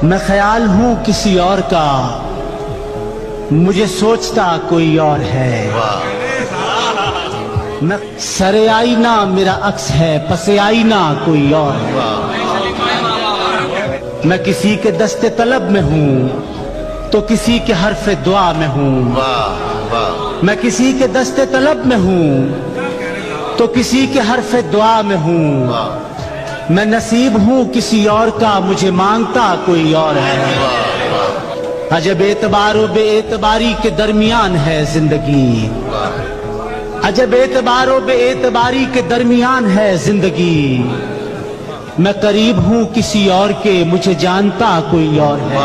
میں خیال ہوں کسی اور کا، مجھے سوچتا کوئی اور ہے۔ میں سر آئینہ میرا عکس ہے، پس آئینہ کوئی اور ہے۔ میں کسی کے دست طلب میں ہوں تو کسی کے حرف دعا میں ہوں۔ میں کسی کے دست طلب میں ہوں تو کسی کے حرف دعا میں ہوں۔ میں نصیب ہوں کسی اور کا، مجھے مانگتا کوئی اور ہے۔ عجب اعتبار و بے اعتباری کے درمیان ہے زندگی، عجب اعتبار و بے اعتباری کے درمیان ہے زندگی۔ میں قریب ہوں کسی اور کے، مجھے جانتا کوئی اور ہے۔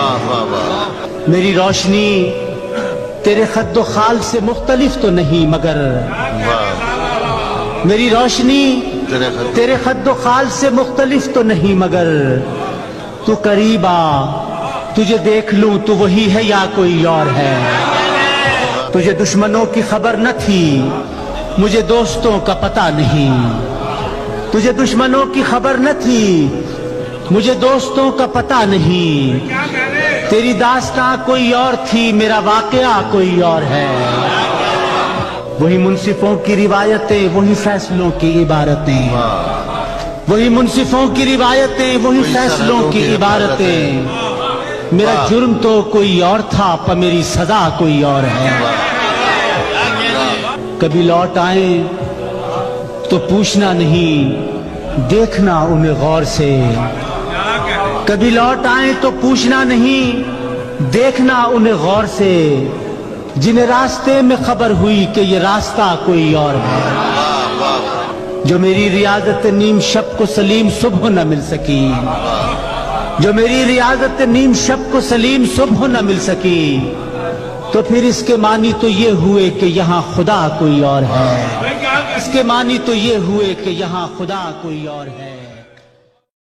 میری روشنی تیرے خد و خال سے مختلف تو نہیں مگر، میری روشنی تیرے خد و خال سے مختلف تو نہیں مگر، تو قریب آ تجھے دیکھ لوں تو وہی ہے یا کوئی اور ہے۔ تجھے دشمنوں کی خبر نہ تھی، مجھے دوستوں کا پتہ نہیں۔ تجھے دشمنوں کی خبر نہ تھی، مجھے دوستوں کا پتہ نہیں۔ تیری داستاں کوئی اور تھی، میرا واقعہ کوئی اور ہے۔ وہی منصفوں کی روایتیں، وہی فیصلوں کی عبارتیں، وہی منصفوں کی روایتیں، وہی فیصلوں کی عبارتیں۔ میرا جرم تو کوئی اور تھا، پر میری سزا کوئی اور ہے۔ کبھی لوٹ آئیں تو پوچھنا نہیں، دیکھنا انہیں غور سے۔ کبھی لوٹ آئیں تو پوچھنا نہیں، دیکھنا انہیں غور سے۔ جنہیں راستے میں خبر ہوئی کہ یہ راستہ کوئی اور ہے، جو میری ریاضت نیم شب کو سلیم صبح نہ مل سکی، جو میری ریاضت نیم شب کو سلیم صبح نہ مل سکی، تو پھر اس کے معنی تو یہ ہوئے کہ یہاں خدا کوئی اور ہے۔ اس کے معنی تو یہ ہوئے کہ یہاں خدا کوئی اور ہے۔